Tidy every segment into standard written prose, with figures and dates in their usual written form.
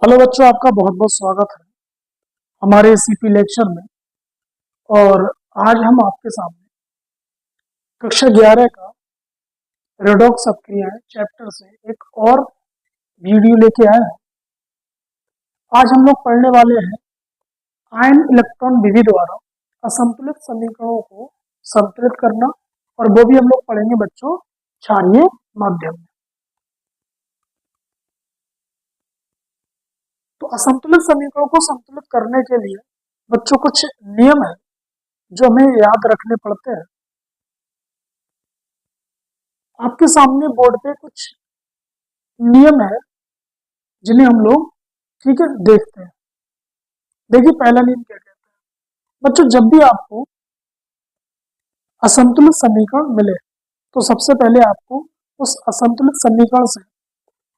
Hello बच्चों, आपका बहुत बहुत स्वागत है हमारे सीपी लेक्चर में। और आज हम आपके सामने कक्षा 11 का रेडॉक्स अपक्रियाएं चैप्टर से एक और वीडियो लेके आए हैं। आज हम लोग पढ़ने वाले हैं आयन इलेक्ट्रॉन विधि द्वारा असंतुलित समीकरणों को संतुलित करना, और वो भी हम लोग पढ़ेंगे बच्चों क्षारीय माध्यम में। तो असंतुलित समीकरणों को संतुलित करने के लिए बच्चों कुछ नियम है जो हमें याद रखने पड़ते हैं। आपके सामने बोर्ड पे कुछ नियम है जिन्हें हम लोग ठीक है देखते हैं। देखिए, पहला नियम क्या कहता है बच्चों, जब भी आपको असंतुलित समीकरण मिले तो सबसे पहले आपको उस असंतुलित समीकरण से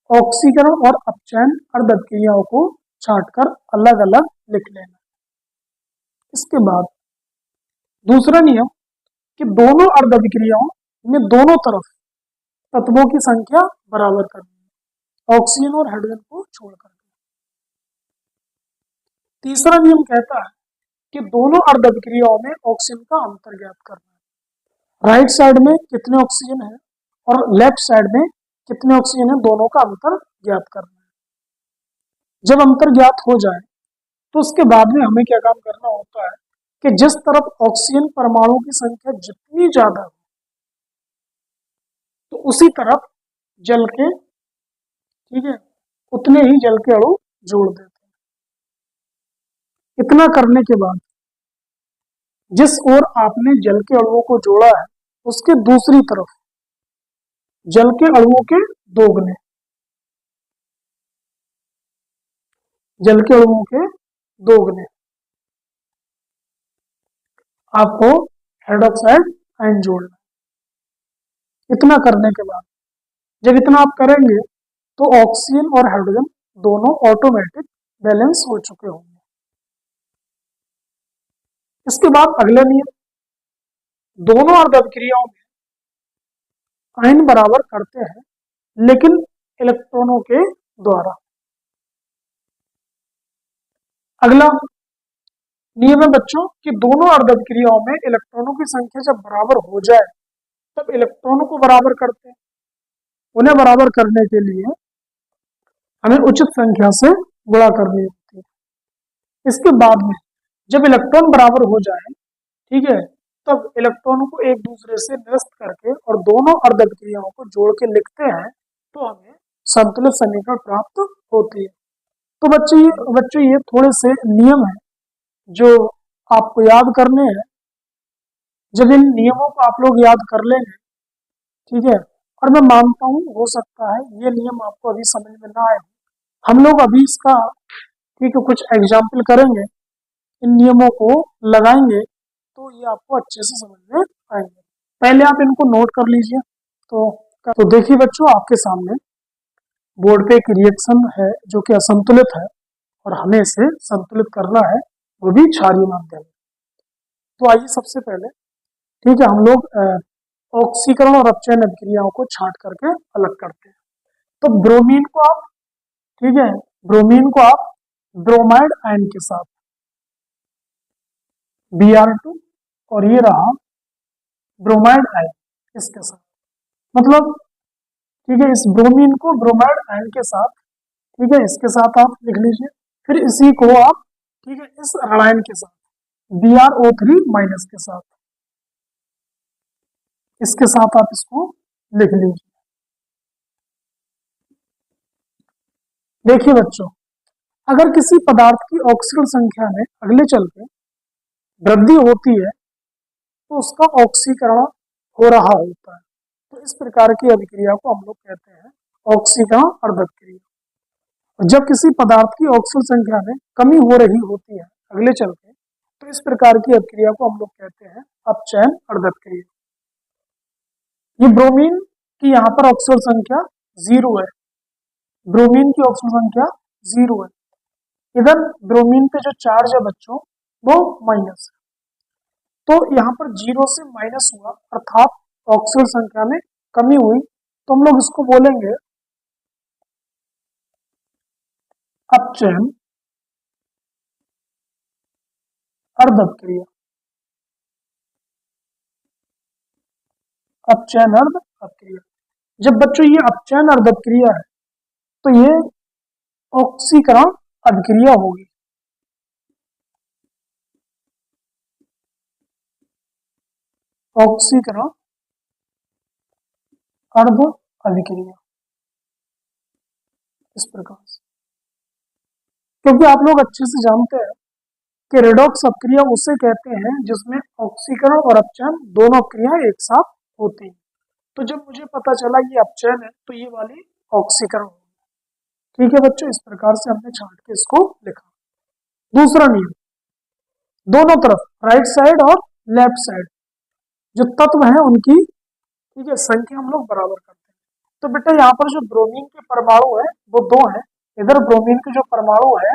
ऑक्सीकरण और अपचयन अर्ध अभिक्रियाओं को छांटकर अलग अलग लिख लेना। इसके बाद दूसरा नियम कि दोनों अर्ध अभिक्रियाओं में दोनों तरफ तत्वों की संख्या बराबर करनी है, ऑक्सीजन और हाइड्रोजन को छोड़कर। तीसरा नियम कहता है कि दोनों अर्ध अभिक्रियाओं में ऑक्सीजन का अंतर ज्ञात करना है। राइट साइड में कितने ऑक्सीजन है और लेफ्ट साइड में कितने ऑक्सीजन है, दोनों का अंतर ज्ञात करना है। जब अंतर ज्ञात हो जाए तो उसके बाद में हमें क्या काम करना होता है कि जिस तरफ ऑक्सीजन परमाणु की संख्या जितनी ज्यादा हो तो उसी तरफ जल के ठीक है उतने ही जल के अणु जोड़ देते हैं। इतना करने के बाद जिस ओर आपने जल के अणुओं को जोड़ा है उसके दूसरी तरफ जल के अणुओं के दोगुने, जल के अणुओं के दोगुने आपको हाइड्रोक्साइड आयन जोड़ना है। इतना करने के बाद जब इतना आप करेंगे तो ऑक्सीजन और हाइड्रोजन दोनों ऑटोमेटिक बैलेंस हो चुके होंगे। इसके बाद अगला नियम, दोनों अर्ध अभिक्रियाओं में आयन बराबर करते हैं लेकिन इलेक्ट्रॉनों के द्वारा। अगला नियम है बच्चों कि दोनों अर्ध अभिक्रियाओं में इलेक्ट्रॉनों की संख्या जब बराबर हो जाए तब इलेक्ट्रॉनों को बराबर करते हैं। उन्हें बराबर करने के लिए हमें उचित संख्या से गुणा करनी होती है। इसके बाद में जब इलेक्ट्रॉन बराबर हो जाए ठीक है तब इलेक्ट्रॉनों को एक दूसरे से निरस्त करके और दोनों अर्ध अभिक्रियाओं को जोड़ के लिखते हैं तो हमें संतुलित समीकरण प्राप्त होती है। तो बच्चों ये थोड़े से नियम है जो आपको याद करने हैं। जब इन नियमों को आप लोग याद कर लेंगे ठीक है, और मैं मानता हूँ हो सकता है ये नियम आपको अभी समझ में ना आए, हम लोग अभी इसका ठीक है कुछ एग्जाम्पल करेंगे, इन नियमों को लगाएंगे तो ये आपको अच्छे से समझ में आएंगे। पहले आप इनको नोट कर लीजिए। तो देखिए बच्चों, आपके सामने बोर्ड पे एक रिएक्शन है जो कि असंतुलित है और हमें इसे संतुलित करना है, वो भी क्षारीय माध्यम में। तो आइए सबसे पहले ठीक है हम लोग ऑक्सीकरण और अपचयन अभिक्रियाओं को छांट करके अलग करते हैं। तो ब्रोमीन को आप ठीक है ब्रोमीन को आप ब्रोमाइड आयन के साथ Br2 और ये रहा ब्रोमाइड आयन इसके साथ, मतलब ठीक है इस ब्रोमीन को ब्रोमाइड आयन के साथ ठीक है इसके साथ आप लिख लीजिए। फिर इसी को आप ठीक है इस ऋणायन के साथ BrO3 माइनस के साथ इसके साथ आप इसको लिख लीजिए। देखिए बच्चों, अगर किसी पदार्थ की ऑक्सीजन संख्या में अगले चल के वृद्धि होती है तो उसका ऑक्सीकरण हो रहा होता है। तो इस प्रकार की अभिक्रिया को हम लोग कहते हैं ऑक्सीकरण अर्ध अभिक्रिया। जब किसी पदार्थ की ऑक्सीजन संख्या में कमी हो रही होती है अगले चल के तो इस प्रकार की अभिक्रिया को हम लोग कहते हैं अपचयन अर्ध अभिक्रिया। ये ब्रोमीन की यहाँ पर ऑक्सीजन संख्या 0 है, ब्रोमीन की ऑक्सीजन संख्या 0 है। इधर ब्रोमीन पे जो चार्ज है बच्चों वो माइनस है, तो यहाँ पर 0 से माइनस हुआ अर्थात ऑक्सीजन संख्या में कमी हुई, तो हम लोग इसको बोलेंगे अपचयन, अर्धक क्रिया, अपचयन अर्ध अपक्रिया। जब बच्चों ये अपचयन अर्ध अपक्रिया है तो ये ऑक्सीकरण अभिक्रिया होगी। ऑक्सीकरण अर्ध अभिक्रिया इस प्रकार से, क्योंकि आप लोग अच्छे से जानते हैं कि रेडॉक्स अपक्रिया उसे कहते हैं जिसमें ऑक्सीकरण और अपचयन दोनों क्रियाएं एक साथ होती हैं। तो जब मुझे पता चला ये अपचयन है तो ये वाली ऑक्सीकरण होगी। ठीक है बच्चों, इस प्रकार से हमने छांट के इसको लिखा। दूसरा नियम, दोनों तरफ राइट साइड और लेफ्ट साइड जो तत्व हैं उनकी, ठीक है, संख्या हम लोग बराबर करते हैं। तो बेटा यहाँ पर जो ब्रोमीन के परमाणु है वो 2 हैं, इधर ब्रोमीन के जो परमाणु है,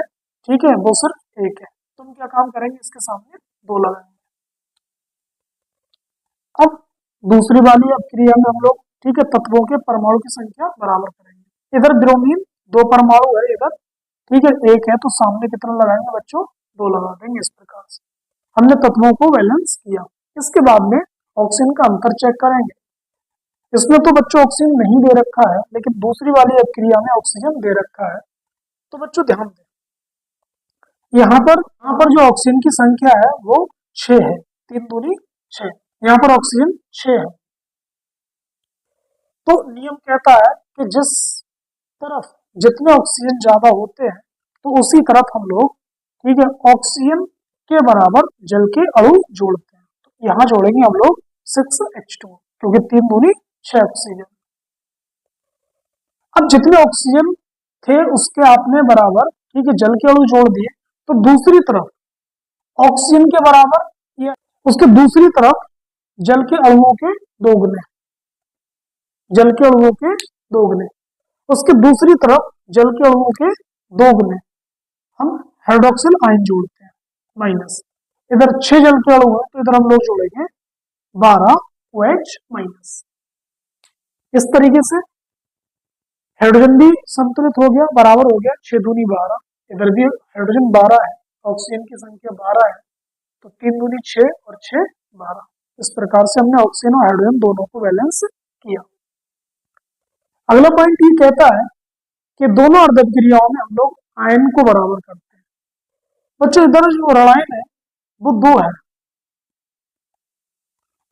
ठीक है, वो सिर्फ 1 है। तुम क्या काम करेंगे, इसके सामने 2 लगाएंगे। अब दूसरी वाली अपक्रिया में हम लोग, ठीक है, तत्वों के परमाणु की संख्या बराबर करेंगे। इधर ब्रोमीन 2 परमाणु है, इधर, ठीक है, 1 है, तो सामने कितना लगाएंगे बच्चों, 2 लगा देंगे। इस प्रकार से हमने तत्वों को बैलेंस किया। इसके बाद में ऑक्सीजन का अंतर चेक करेंगे। इसमें तो बच्चों ऑक्सीजन नहीं दे रखा है, लेकिन दूसरी वाली अपक्रिया में ऑक्सीजन दे रखा है। तो बच्चों ध्यान दें, यहाँ पर जो ऑक्सीजन की संख्या है वो 6 है, 3 दूनी 6। यहाँ पर ऑक्सीजन 6 है। तो नियम कहता है कि जिस तरफ जितने ऑक्सीजन ज्यादा होते हैं तो उसी तरफ हम लोग, ठीक है, ऑक्सीजन के बराबर जल के अणु जोड़ते हैं। तो यहाँ जोड़ेंगे हम लोग 6H2, क्योंकि 3 दूनी 6 ऑक्सीजन। अब जितने ऑक्सीजन थे उसके आपने बराबर, ठीक है, जल के अणु जोड़ दिए, तो दूसरी तरफ ऑक्सीजन के बराबर या उसके दूसरी तरफ जल के अणुओं के दोगुने, जल के अणुओं के दोगुने, उसके दूसरी तरफ जल के अणुओं के दोगुने हम हाइड्रोक्सिल आयन जोड़ते हैं माइनस। इधर 6 जल के अणु है तो इधर हम लोग जोड़ेंगे 12 OH माइनस। इस तरीके से हाइड्रोजन भी संतुलित हो गया, बराबर हो गया, 6 दूनी 12। इधर भी हाइड्रोजन 12 है, ऑक्सीजन की संख्या 12 है, तो 3 दूनी 6 और 6 12। इस प्रकार से हमने ऑक्सीजन और हाइड्रोजन दोनों को बैलेंस किया। अगला पॉइंट ये कहता है कि दोनों अर्धक क्रियाओं में हम लोग आयन को बराबर करते हैं। बच्चों इधर जो ऋणायन है वो 2 है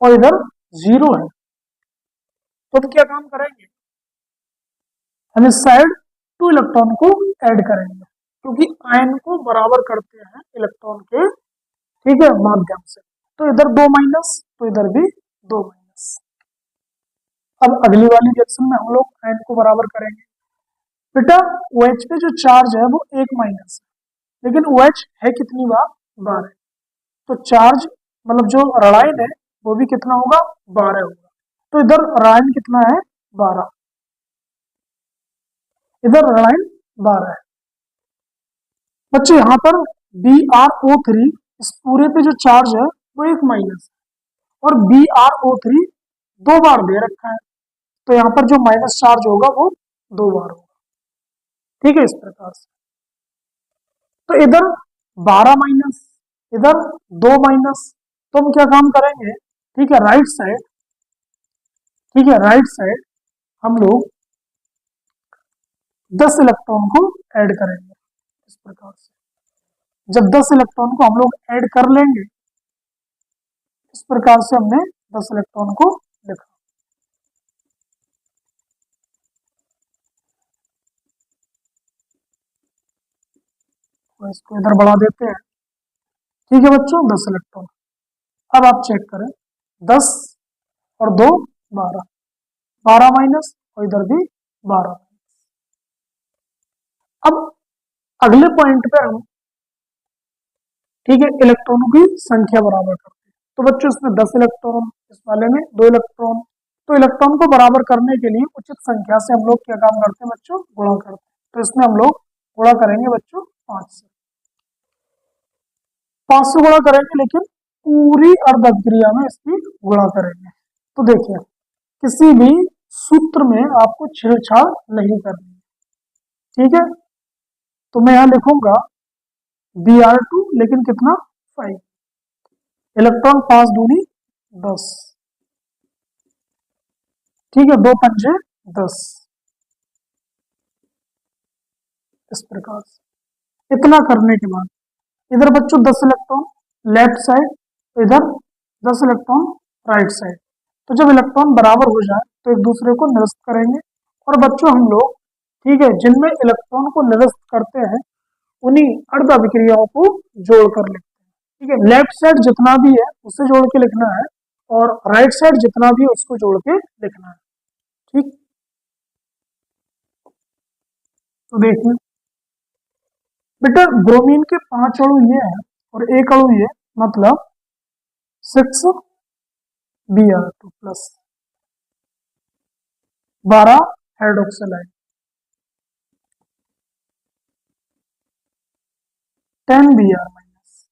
और इधर 0 है, तो हम क्या काम करेंगे, हम इस साइड 2 इलेक्ट्रॉन को ऐड करेंगे, क्योंकि आयन को बराबर करते हैं इलेक्ट्रॉन के, ठीक है, माध्यम से। तो इधर 2 माइनस, तो इधर भी 2 माइनस। अब अगली वाली रिएक्शन में हम लोग आयन को बराबर करेंगे। बेटा OH पे जो चार्ज है वो 1 माइनस है, लेकिन OH है कितनी बार, 12। तो चार्ज मतलब जो ऋणायन है वो भी कितना होगा, 12 होगा। तो इधर ऋणायन कितना है, 12, इधर ऋणायन 12 है। बच्चों यहाँ पर BrO3, इस पूरे पे जो चार्ज है वो 1 माइनस है, और BrO3 2 बार दे रखा है, तो यहाँ पर जो माइनस चार्ज होगा वो 2 बार होगा। ठीक है, इस प्रकार से। तो इधर 12 माइनस, इधर 2 माइनस, तो हम क्या काम करेंगे, ठीक है, राइट साइड, ठीक है, राइट साइड हम लोग 10 इलेक्ट्रॉन को ऐड करेंगे। इस प्रकार से जब 10 इलेक्ट्रॉन को हम लोग ऐड कर लेंगे, इस प्रकार से हमने 10 इलेक्ट्रॉन को लिखा। तो इसको इधर बढ़ा देते हैं। ठीक है बच्चों, 10 इलेक्ट्रॉन। अब आप चेक करें, 10 और 2 12, 12 माइनस, और इधर भी 12 माइनस। अब अगले पॉइंट पे हम, ठीक है, इलेक्ट्रॉनों की संख्या बराबर करते हैं। तो बच्चों इसमें 10 इलेक्ट्रॉन, इस वाले में 2 इलेक्ट्रॉन। तो इलेक्ट्रॉन को बराबर करने के लिए उचित संख्या से हम लोग क्या काम करते हैं बच्चों, गुणा करते हैं। तो इसमें हम लोग गुणा करेंगे बच्चों 5 से, 5 से गुणा करेंगे, लेकिन पूरी अर्धक क्रिया में इसकी गुणा करेंगे। तो देखिए, किसी भी सूत्र में आपको छेड़छाड़ नहीं करनी, ठीक है। तो मैं यहाँ लिखूंगा Br2, लेकिन कितना 5। इलेक्ट्रॉन 5 दूनी 10, ठीक है, 2 पंजे 10, इस प्रकार से। इतना करने के बाद इधर बच्चों 10 इलेक्ट्रॉन लेफ्ट साइड, इधर 10 इलेक्ट्रॉन राइट साइड। तो जब इलेक्ट्रॉन बराबर हो जाए तो एक दूसरे को निरस्त करेंगे। और बच्चों हम लोग, ठीक है, जिनमें इलेक्ट्रॉन को निरस्त करते हैं उन्हीं अर्ध अभिक्रियाओं को जोड़ कर लिखते हैं। ठीक है, लेफ्ट साइड जितना भी है उससे जोड़ के लिखना है और राइट साइड जितना भी है उसको जोड़ के लिखना है। ठीक, तो देखिए बेटा, ब्रोमीन के 5 अणु ये हैं और 1 अणु ये, मतलब 6Br2 plus 12 hydroxyl ion, 10Br minus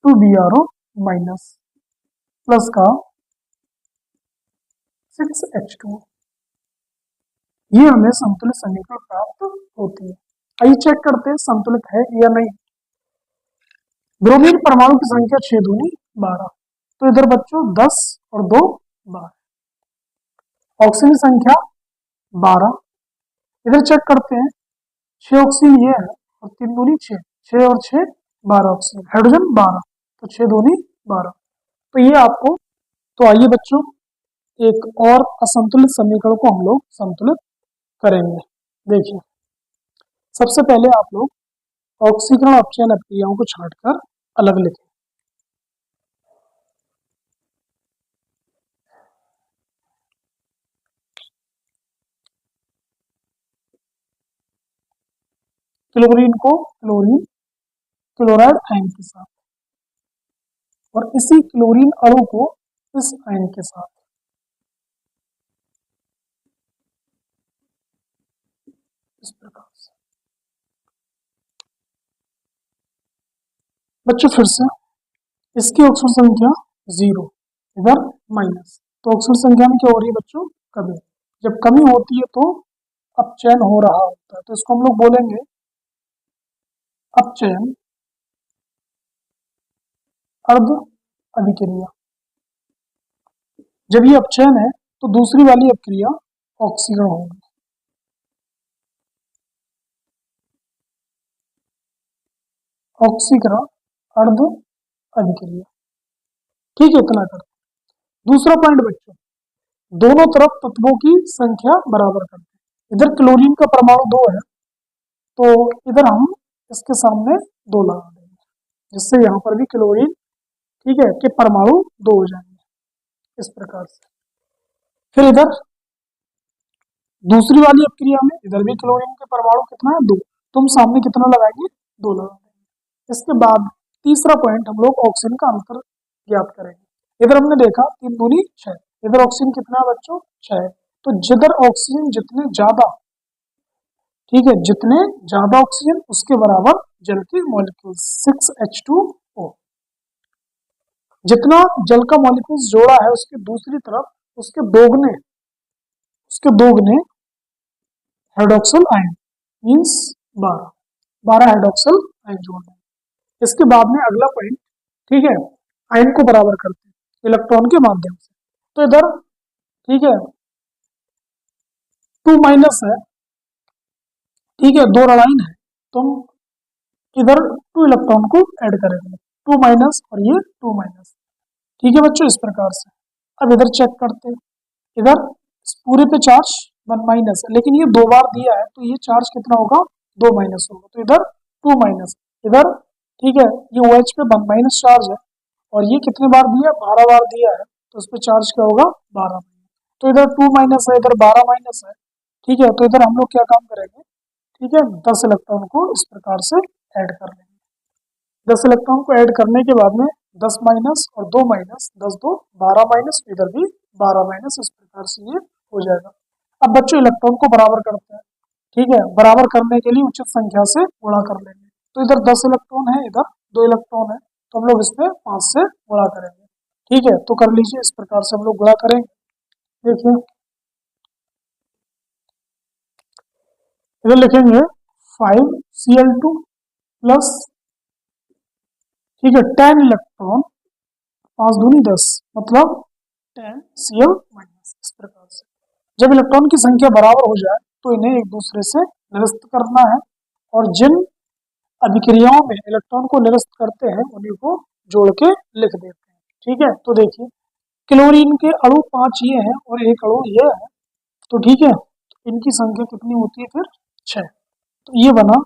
2BrO minus plus का 6H2। ये हमें संतुलित समीकरण प्राप्त होती है। आइए चेक करते हैं संतुलित है या नहीं। ब्रोमीन परमाणु की संख्या 6 दूनी 12, तो इधर बच्चों 10 और 2 12। ऑक्सीजन संख्या 12, इधर चेक करते हैं 6 ऑक्सीजन ये है और 3 दूनी 6, 6 और 6 12 ऑक्सीजन, हाइड्रोजन 12, तो 6 दूनी 12। तो ये आपको, तो आइए बच्चों एक और असंतुलित समीकरण को हम लोग संतुलित करेंगे। देखिए सबसे पहले आप लोग ऑक्सीकरण अपचयन अभिक्रियाओं को छांटकर अलग लिखें। क्लोरीन को क्लोरीन क्लोराइड आयन के साथ और इसी क्लोरीन अणु को इस आयन के साथ, इस प्रकार से। बच्चों फिर से इसकी ऑक्सीजन संख्या 0, इधर माइनस, तो ऑक्सीजन संख्या में क्या हो रही है बच्चों, कमी। जब कमी होती है तो अपचयन हो रहा होता है, तो इसको हम लोग बोलेंगे अपचयन अर्ध अभिक्रिया। जब ये अपचयन है तो दूसरी वाली अभिक्रिया ऑक्सीकरण होगी। ऑक्सीकरण अर्ध अभिक्रिया, ठीक है, इतना कर। दूसरा पॉइंट बच्चों, दोनों तरफ तत्वों की संख्या बराबर करते हैं। इधर क्लोरीन का परमाणु 2 है, तो इधर हम इसके सामने 2 लगा देंगे, जिससे यहाँ पर भी क्लोरीन, ठीक है, के परमाणु 2 हो जाएंगे, इस प्रकार से। फिर इधर दूसरी वाली अभिक्रिया में इधर भी क्लोरीन के परमाणु कितना है, 2, तुम सामने कितना लगाएंगे, 2 लगा देंगे। इसके बाद तीसरा पॉइंट हम लोग ऑक्सीजन का अंतर ज्ञात करेंगे। इधर हमने देखा 3 दूनी 6, इधर ऑक्सीजन कितना है बच्चों, 6। तो जिधर ऑक्सीजन जितने ज्यादा, ठीक है, जितने ज्यादा ऑक्सीजन उसके बराबर जल के मॉलिक्यूल 6H2O। जितना जल का मॉलिक्यूल्स जोड़ा है उसके दूसरी तरफ उसके दोगुने hydroxyl ion means 12 hydroxyl ion जोड़ना है। इसके बाद में अगला पॉइंट, ठीक है, आयन को बराबर करते हैं इलेक्ट्रॉन के माध्यम से। तो इधर, ठीक है, 2 माइनस है, ठीक है, 2 ऋणायन है, तुम इधर 2 इलेक्ट्रॉन को ऐड करेंगे, 2 माइनस और ये 2 माइनस, ठीक है बच्चों, इस प्रकार से। अब इधर चेक करते हैं, इधर इस पूरे पे चार्ज 1 माइनस है, लेकिन ये 2 बार दिया है तो ये चार्ज कितना होगा, 2 माइनस होगा, तो इधर 2 माइनस, इधर, ठीक है, ये OH पे 1 माइनस चार्ज है और ये कितने बार दिया, 12 बार दिया है, तो इस पे चार्ज क्या होगा, 12। तो इधर 2 माइनस है, इधर 12 माइनस है, ठीक है, तो इधर हम लोग क्या काम करेंगे, ठीक है, 10 इलेक्ट्रॉन को इस प्रकार से ऐड कर लेंगे। 10 इलेक्ट्रॉन को ऐड करने के बाद में 10 माइनस और 2 माइनस, 10 2 12 माइनस, इधर भी 12 माइनस, इस प्रकार से ये हो जाएगा। अब बच्चों इलेक्ट्रॉन को बराबर करते हैं, ठीक है, बराबर करने के लिए उचित संख्या से गुणा कर लेंगे। तो इधर 10 इलेक्ट्रॉन है, इधर 2 इलेक्ट्रॉन है, तो हम लोग इसमें 5 से गुणा करेंगे, ठीक है, तो कर लीजिए, इस प्रकार से हम लोग गुणा करेंगे। देखिए इधर लिखेंगे 5Cl2 प्लस, ठीक है, 10 इलेक्ट्रॉन, 5 दूनी 10, मतलब 10Cl माइनस। इस प्रकार से जब इलेक्ट्रॉन की संख्या बराबर हो जाए तो इन्हें एक दूसरे से निरस्त करना है, और जिन अभिक्रियाओं में इलेक्ट्रॉन को निरस्त करते हैं उन्हीं को जोड़ के लिख देते हैं। ठीक है, तो देखिए क्लोरीन के अणु 5 ये हैं और एक अणु ये है, तो ठीक है, इनकी संख्या कितनी होती है फिर 6। तो ये बना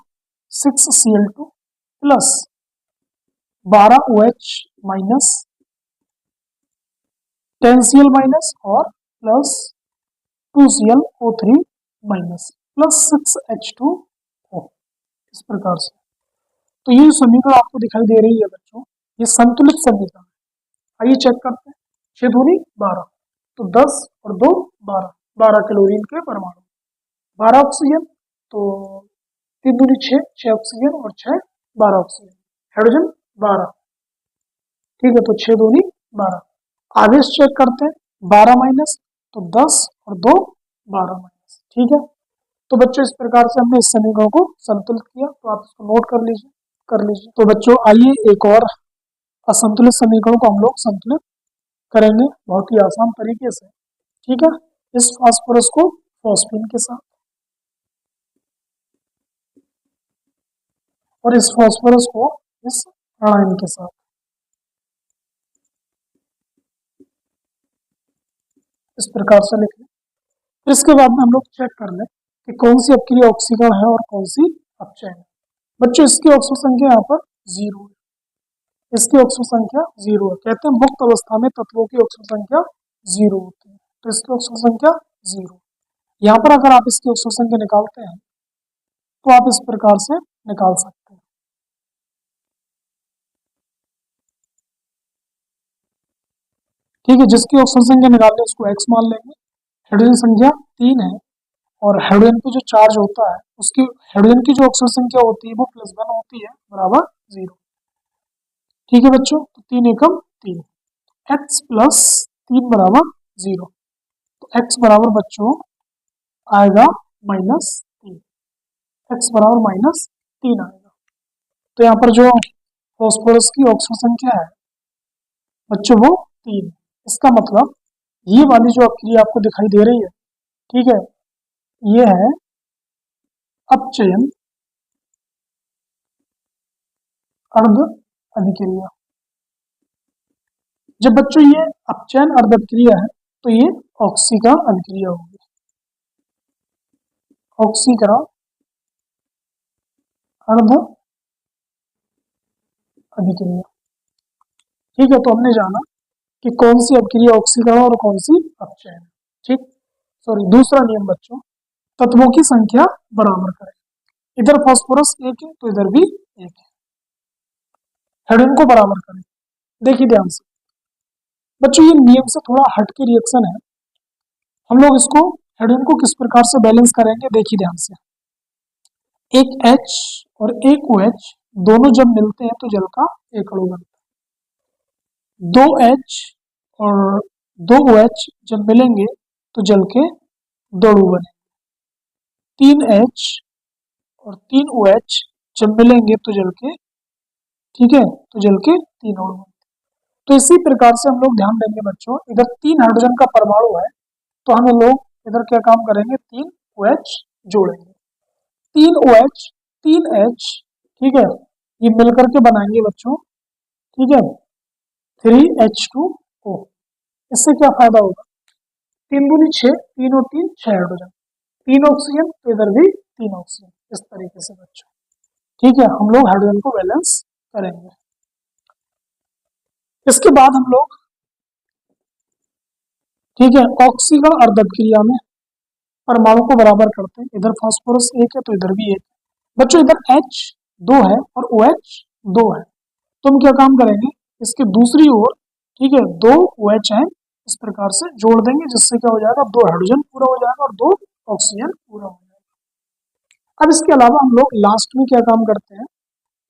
6Cl2 plus 12OH minus 10Cl minus और plus 2ClO3 minus plus 6H2O। इस प्रकार से तो ये समीकरण आपको दिखाई दे रही है बच्चों, ये संतुलित समीकरण है। आइए चेक करते हैं। 6 दूनी 12, तो 10 और 2 12, 12 क्लोरीन के परमाणु, 12 ऑक्सीजन, तो 3 दूनी 6, 6 ऑक्सीजन और 6 12 ऑक्सीजन, हाइड्रोजन 12, ठीक है, तो 6 दूनी 12। आवेश चेक करते हैं, 12 माइनस, तो 10 और 2 12 माइनस, ठीक है। तो बच्चों इस प्रकार से हमने इस समीकरण को संतुलित किया, तो आप इसको नोट कर लीजिए। तो बच्चों आइए एक और असंतुलित समीकरण को हम लोग संतुलित करेंगे बहुत ही आसान तरीके से, ठीक है। इस फास्फोरस को फॉस्फीन के साथ और इस फास्फोरस को इस आयन के साथ, इस प्रकार से लिख लें। फिर इसके बाद में हम लोग चेक कर लें कि कौन सी अपक्रिया ऑक्सीकरण है और कौन सी अपचयन है। बच्चों इसकी ऑक्सीजन संख्या यहाँ पर 0 है, इसकी ऑक्सीजन संख्या 0 है। कहते हैं मुक्त अवस्था में तत्वों की ऑक्सीजन संख्या 0 होती है, तो इसकी ऑक्सीजन संख्या 0। यहाँ पर अगर आप इसकी ऑक्सीजन संख्या निकालते हैं तो आप इस प्रकार से निकाल सकते हैं, ठीक है। जिसकी ऑक्सीजन संख्या निकालनी है उसको x मान लेंगे। हाइड्रोजन संख्या 3 है और हाइड्रोजन पे जो चार्ज होता है उसकी, हाइड्रोजन की जो ऑक्सीजन संख्या होती है वो +1 होती है, बराबर 0, ठीक है बच्चों। तो 3 एकम 3, x प्लस 3 बराबर 0, तो x बराबर बच्चों आएगा -3, x बराबर -3 आएगा। तो यहाँ पर जो फॉस्फोरस की ऑक्सीजन संख्या है बच्चों वो 3, इसका मतलब ये वाली जो अपक्रिया आपको दिखाई दे रही है, ठीक है, ये है अपचयन अर्ध अभिक्रिया। जब बच्चों ये अपचयन अर्ध अभिक्रिया है तो ये ऑक्सीकरण अभिक्रिया होगी, ऑक्सीकरण अर्ध अभिक्रिया, ठीक है। तो हमने जाना कि कौन सी अपक्रिया ऑक्सीकरण और कौन सी अपचयन, ठीक। सॉरी, दूसरा नियम बच्चों, तत्वों की संख्या बराबर करें। इधर फास्फोरस 1 है तो इधर भी 1 है, हाइड्रोजन को बराबर करें। देखिए ध्यान से बच्चों, ये नियम से थोड़ा हट के रिएक्शन है, हम लोग इसको हाइड्रोजन को किस प्रकार से बैलेंस करेंगे, देखिए ध्यान से। एक H और एक OH दोनों जब मिलते हैं तो जल का एक अणु बनता है। 2H और 2OH जब मिलेंगे तो जल के 2 अणु बनेंगे। 3H और 3OH जब मिलेंगे तो जल के, ठीक है, तो जल के 3 अणु बनते हैं। तो इसी प्रकार से हम लोग ध्यान देंगे बच्चों, इधर 3 हाइड्रोजन का परमाणु है तो हम लोग इधर क्या काम करेंगे, 3OH जोड़ेंगे। 3OH 3H, ठीक है, ये मिलकर के बनाएंगे बच्चों, ठीक है, 3H2O। इससे क्या फायदा होगा, 3 दूनी 6, 3 और 3 6 हाइड्रोजन, 3 ऑक्सीजन, तो इधर भी 3 ऑक्सीजन। इस तरीके से बच्चों, ठीक है, हम लोग हाइड्रोजन को बैलेंस करेंगे। इसके बाद हम लोग, ठीक है, ऑक्सीकरण अर्ध अभिक्रिया में परमाणु को बराबर करते हैं। इधर फास्फोरस 1 है तो इधर भी 1 है बच्चों, इधर H 2 है और OH 2 है, तो हम क्या काम करेंगे, इसके दूसरी ओर, ठीक है, 2 OH है, इस प्रकार से जोड़ देंगे, जिससे क्या हो जाएगा, 2 हाइड्रोजन पूरा हो जाएगा और 2 ऑक्सीजन पूरा हो जाएगा। अब इसके अलावा हम लोग लास्ट में क्या काम करते हैं,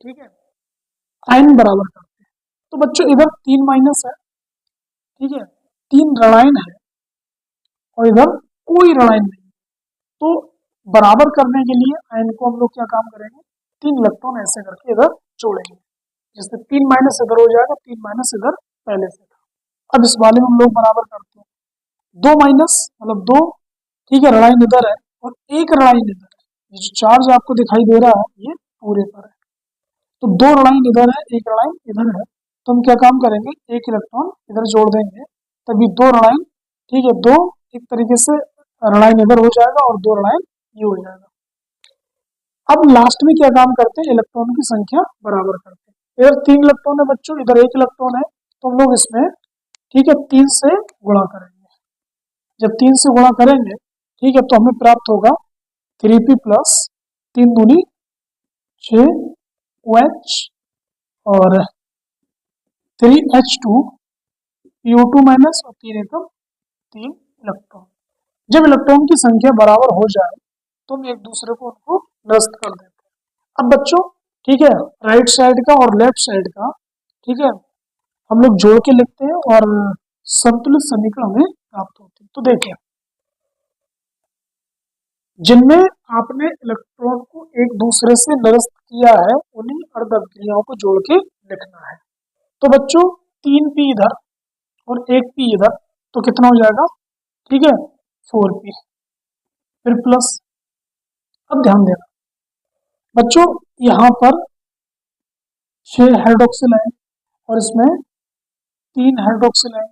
ठीक है, आयन बराबर करते हैं। तो बच्चों इधर 3 माइनस है, ठीक है, 3 ऋणायन है और इधर कोई ऋणायन नहीं, तो बराबर करने के लिए आयन को हम लोग क्या काम करेंगे, 3 इलेक्ट्रॉन ऐसे करके इधर जोड़ेंगे, जिससे 3 माइनस इधर हो जाएगा, 3 माइनस इधर पहले से था। अब इस वाले में हम लोग बराबर करते हैं, 2 माइनस मतलब 2, ठीक है, ऋणायन इधर है और एक ऋणायन इधर है। ये जो चार्ज आपको दिखाई दे रहा है ये पूरे पर है, तो 2 ऋणायन इधर है, एक ऋणायन इधर है, तो हम क्या काम करेंगे, एक इलेक्ट्रॉन इधर जोड़ देंगे, तभी 2 ऋणायन, ठीक है, 2 एक तरीके से ऋणायन इधर हो जाएगा और 2 ऋणायन ये हो जाएगा। अब लास्ट में क्या काम करते हैं, इलेक्ट्रॉन की संख्या बराबर करते हैं। इधर 3 इलेक्ट्रॉन है बच्चों, इधर 1 इलेक्ट्रॉन है, तो हम लोग इसमें, ठीक है, 3 से गुणा करेंगे। जब 3 से गुणा करेंगे, ठीक है, तो हमें प्राप्त होगा 3p प्लस 3 दूनी 6 OH और 3H2 PO2 माइनस और 3 एकम 3 इलेक्ट्रॉन। जब इलेक्ट्रॉन की संख्या बराबर हो जाए तो हम एक दूसरे को उनको निरस्त कर देते हैं। अब बच्चों, ठीक है, राइट साइड का और लेफ्ट साइड का, ठीक है, हम लोग जोड़ के लिखते हैं और संतुलित समीकरण हमें प्राप्त होती है। तो देखिए, जिनमें आपने इलेक्ट्रॉन को एक दूसरे से निरस्त किया है उन्हीं अर्धअभिक्रियाओं को जोड़ के लिखना है। तो बच्चों 3p इधर और 1p इधर, तो कितना हो जाएगा, ठीक है, 4p, फिर प्लस। अब ध्यान देना बच्चों, यहाँ पर 6 हाइड्रोक्सिल है और इसमें 3 हाइड्रोक्सिल है,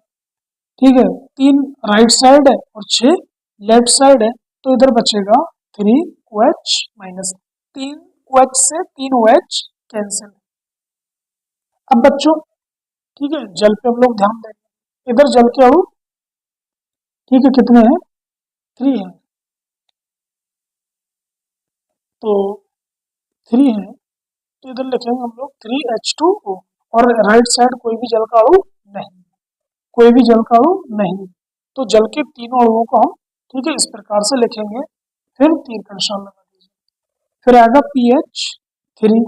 ठीक है, 3 राइट साइड है और 6 लेफ्ट साइड है, तो इधर बचेगा 3OH माइनस, 3OH से 3OH कैंसिल। अब बच्चों, ठीक है, जल पे हम लोग ध्यान देंगे, इधर जल के अणु, ठीक है, कितने हैं, 3 है, तो 3 है, तो इधर लिखेंगे हम लोग 3H2O और राइट साइड कोई भी जल का अणु नहीं, कोई भी जल का अणु नहीं, तो जल के तीनों अणुओं को हम, ठीक है, इस प्रकार से लिखेंगे, फिर तीर का निशान लगा दीजिए, फिर आएगा PH3,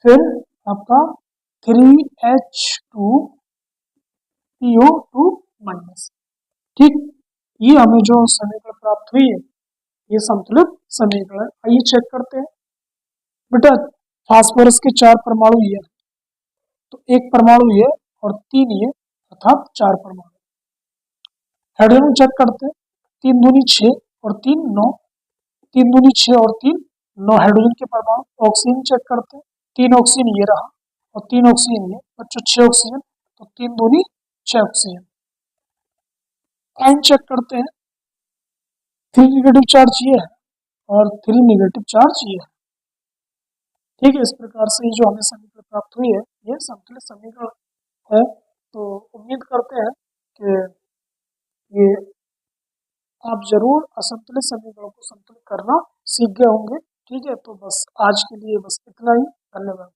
फिर आपका 3H2PO2 माइनस, ठीक। ये हमें जो समीकरण प्राप्त हुई है ये संतुलित समीकरण। आइए चेक करते हैं बेटा, फास्फोरस के 4 परमाणु ये, तो एक परमाणु ये और 3 ये, अर्थात 4 परमाणु। हाइड्रोजन चेक करते हैं, 3 दूनी 6 और 3 9, 3 दूनी 6 और 3 9 हाइड्रोजन के परमाणु। ऑक्सीजन चेक करते हैं, 3 ऑक्सीजन ये रहा और 3 ऑक्सीजन ये, बच्चों 6 ऑक्सीजन, तो 3 दूनी 6 ऑक्सीजन। आयन चेक करते हैं, 3 निगेटिव चार्ज ये है और 3 निगेटिव चार्ज ये है, ठीक है। इस प्रकार से जो हमें समीकरण प्राप्त हुई है ये संतुलित समीकरण है। तो उम्मीद करते हैं कि ये आप जरूर असंतुलित समीकरणों को संतुलित करना सीख गए होंगे, ठीक है। तो बस आज के लिए बस इतना ही, धन्यवाद।